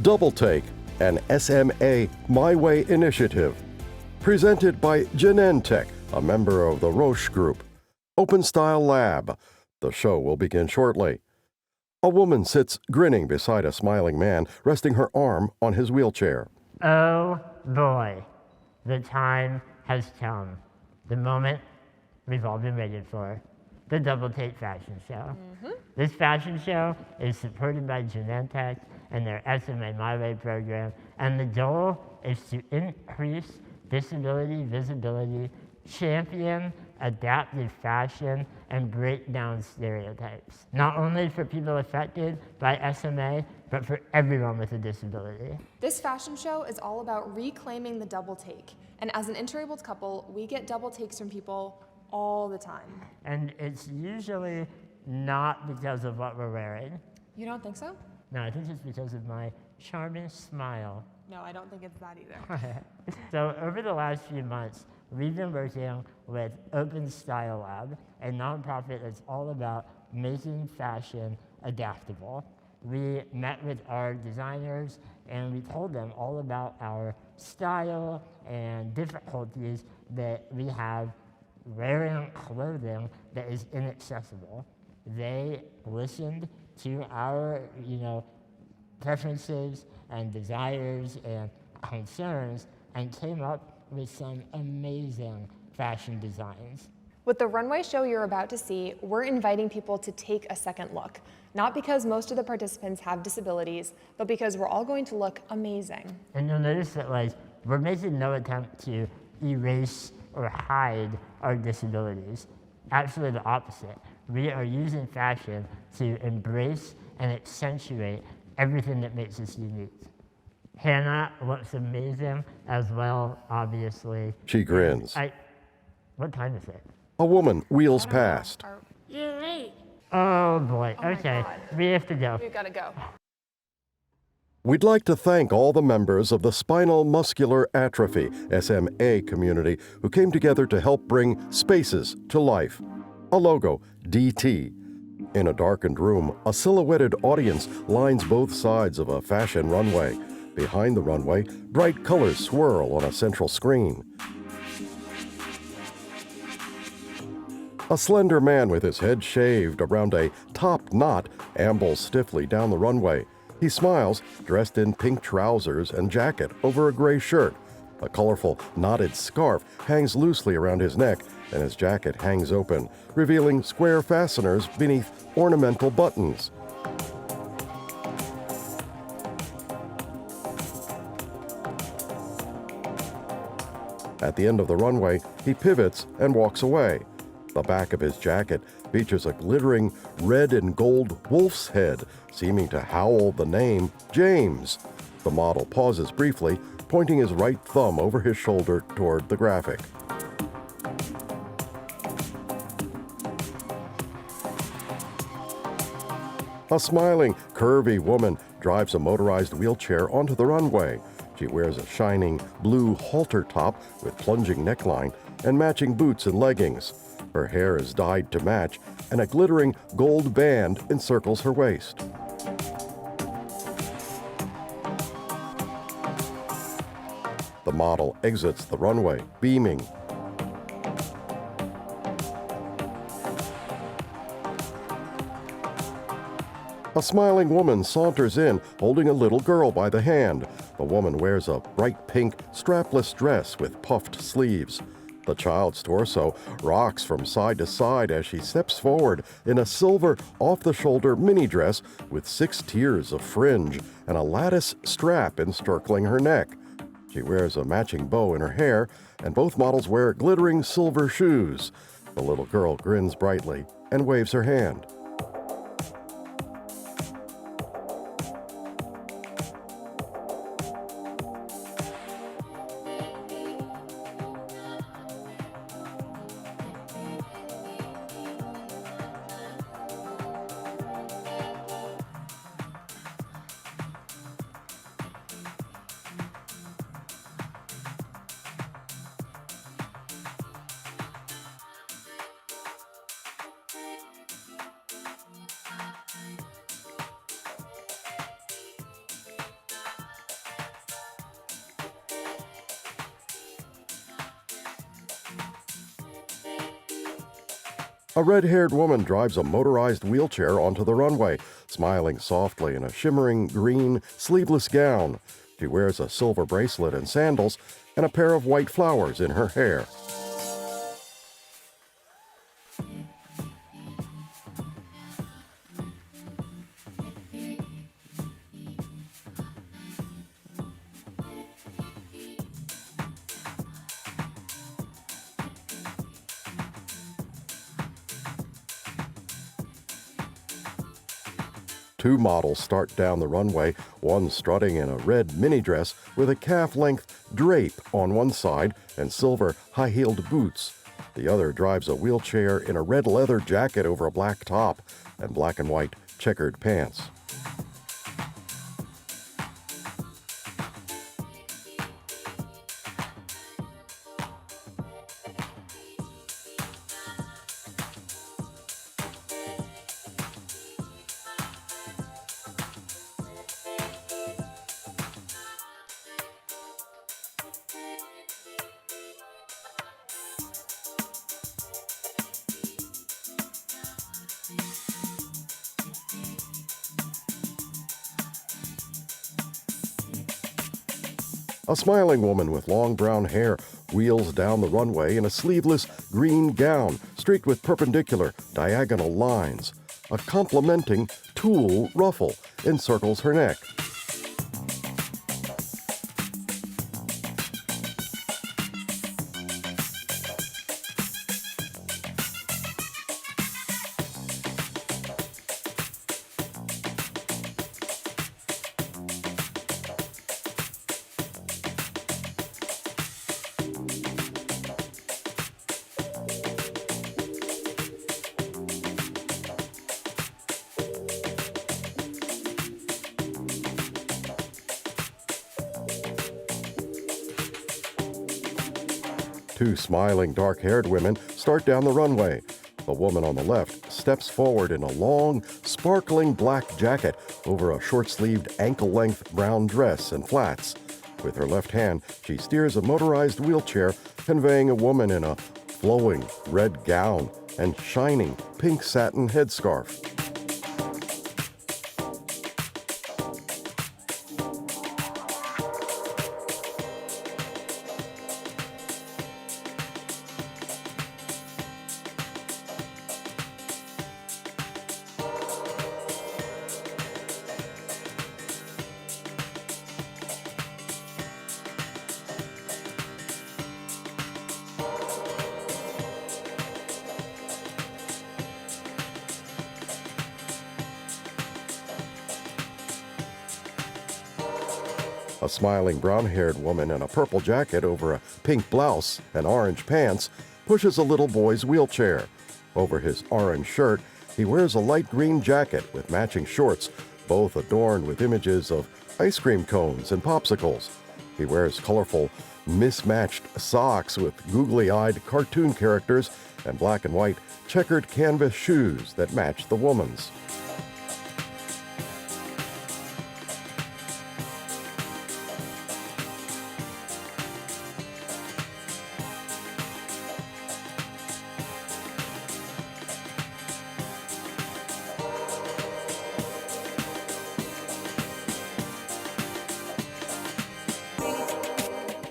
Double Take, an SMA My Way initiative. Presented by Genentech, a member of the Roche Group. Open Style Lab. The show will begin shortly. A woman sits grinning beside a smiling man, resting her arm on his wheelchair. Oh boy, the time has come. The moment we've all been waiting for. The Double Take Fashion Show. This fashion show is supported by Genentech and their SMA My Way program, and the goal is to increase disability visibility, champion adaptive fashion, and break down stereotypes. Not only for people affected by SMA, but for everyone with a disability. This fashion show is all about reclaiming the double take. And as an interabled couple, we get double takes from people all the time. And it's usually not because of what we're wearing. You don't think so? No, I think it's because of my charming smile. No, I don't think it's that either. So over the last few months, we've been working with Open Style Lab, a nonprofit that's all about making fashion adaptable. We met with our designers and we told them all about our style and difficulties that we have wearing clothing that is inaccessible. They listened to our, preferences and desires and concerns and came up with some amazing fashion designs. With the runway show you're about to see, we're inviting people to take a second look. Not because most of the participants have disabilities, but because we're all going to look amazing. And you'll notice that we're making no attempt to erase or hide our disabilities. Actually the opposite. We are using fashion to embrace and accentuate everything that makes us unique. Hannah looks amazing as well, obviously. She grins. What time is it? A woman wheels past. You're late. Oh boy, Oh my okay, God. we have to go. We've got to go. We'd like to thank all the members of the Spinal Muscular Atrophy, SMA community who came together to help bring spaces to life. A logo, DT. In a darkened room, a silhouetted audience lines both sides of a fashion runway. Behind the runway, bright colors swirl on a central screen. A slender man with his head shaved around a top knot ambles stiffly down the runway. He smiles, dressed in pink trousers and jacket over a gray shirt. A colorful, knotted scarf hangs loosely around his neck, and his jacket hangs open, revealing square fasteners beneath ornamental buttons. At the end of the runway, he pivots and walks away. The back of his jacket features a glittering red and gold wolf's head, seeming to howl the name James. The model pauses briefly, pointing his right thumb over his shoulder toward the graphic. A smiling, curvy woman drives a motorized wheelchair onto the runway. She wears a shining blue halter top with plunging neckline and matching boots and leggings. Her hair is dyed to match, and a glittering gold band encircles her waist. The model exits the runway, beaming. A smiling woman saunters in, holding a little girl by the hand. The woman wears a bright pink, strapless dress with puffed sleeves. The child's torso rocks from side to side as she steps forward in a silver, off-the-shoulder mini dress with 6 tiers of fringe and a lattice strap encircling her neck. She wears a matching bow in her hair, and both models wear glittering silver shoes. The little girl grins brightly and waves her hand. A red-haired woman drives a motorized wheelchair onto the runway, smiling softly in a shimmering green, sleeveless gown. She wears a silver bracelet and sandals and a pair of white flowers in her hair. Two models start down the runway, one strutting in a red mini dress with a calf-length drape on one side and silver high-heeled boots. The other drives a wheelchair in a red leather jacket over a black top and black and white checkered pants. A smiling woman with long brown hair wheels down the runway in a sleeveless green gown streaked with perpendicular, diagonal lines. A complementing tulle ruffle encircles her neck. Two smiling, dark-haired women start down the runway. The woman on the left steps forward in a long, sparkling black jacket over a short-sleeved, ankle-length brown dress and flats. With her left hand, she steers a motorized wheelchair, conveying a woman in a flowing red gown and shining pink satin headscarf. A smiling brown-haired woman in a purple jacket over a pink blouse and orange pants pushes a little boy's wheelchair. Over his orange shirt, he wears a light green jacket with matching shorts, both adorned with images of ice cream cones and popsicles. He wears colorful, mismatched socks with googly-eyed cartoon characters and black and white checkered canvas shoes that match the woman's.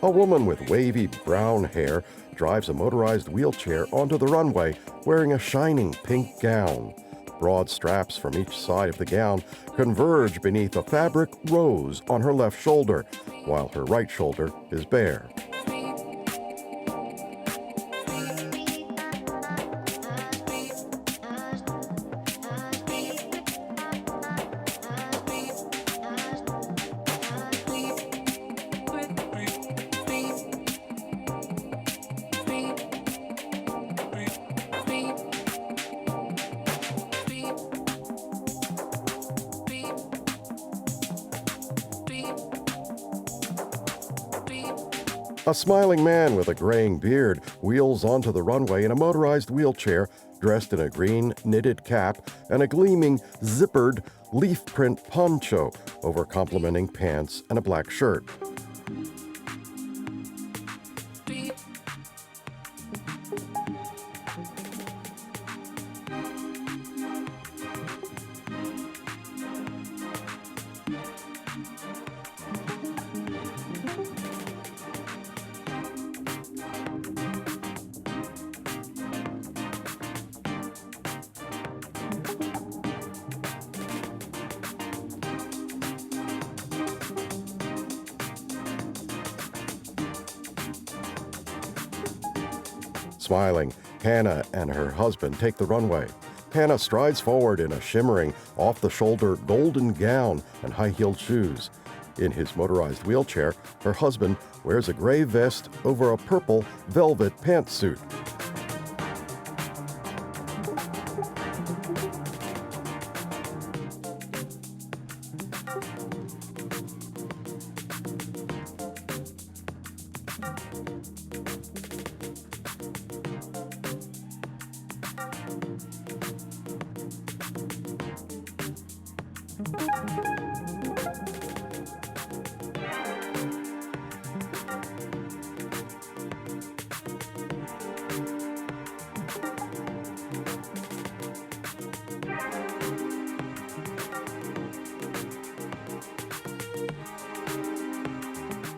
A woman with wavy brown hair drives a motorized wheelchair onto the runway wearing a shining pink gown. Broad straps from each side of the gown converge beneath a fabric rose on her left shoulder, while her right shoulder is bare. A smiling man with a graying beard wheels onto the runway in a motorized wheelchair, dressed in a green knitted cap and a gleaming, zippered leaf print poncho over complementing pants and a black shirt. Smiling, Hannah and her husband take the runway. Hannah strides forward in a shimmering, off-the-shoulder golden gown and high-heeled shoes. In his motorized wheelchair, her husband wears a gray vest over a purple velvet pantsuit.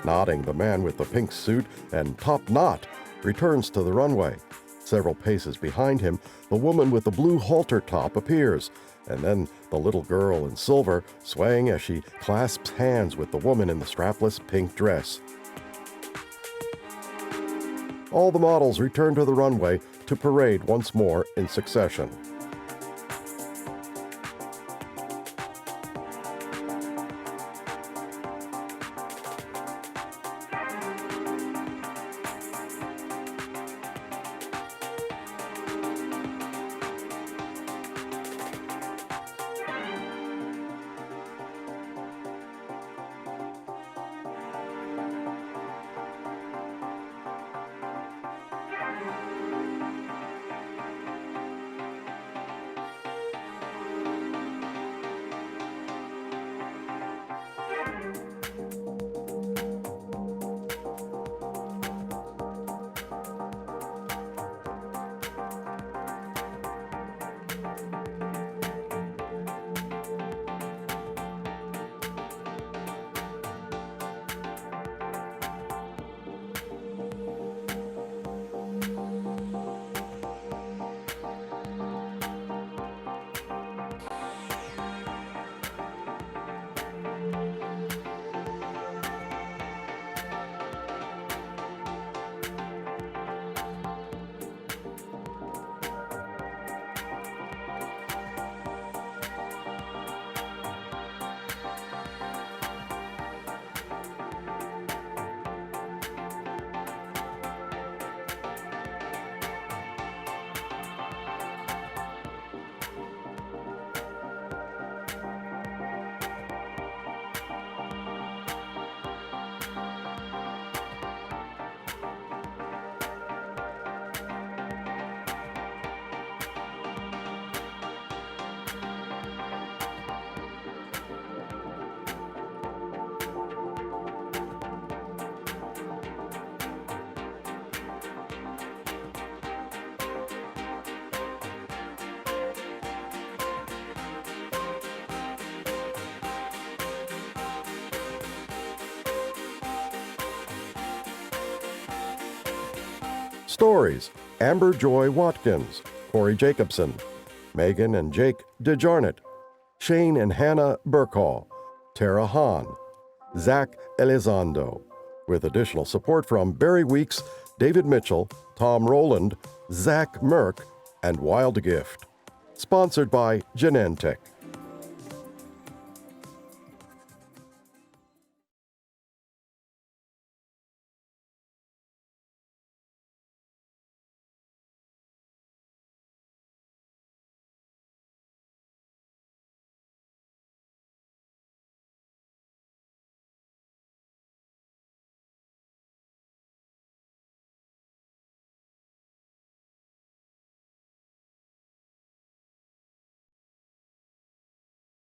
Nodding, the man with the pink suit and top knot returns to the runway. Several paces behind him, the woman with the blue halter top appears, and then the little girl in silver swaying as she clasps hands with the woman in the strapless pink dress. All the models return to the runway to parade once more in succession. Stories: Amber Joy Watkins, Corey Jacobson, Megan and Jake DeJarnett, Shane and Hannah Burkall, Tara Hahn, Zach Elizondo, with additional support from Barry Weeks, David Mitchell, Tom Rowland, Zach Merck, and Wild Gift. Sponsored by Genentech.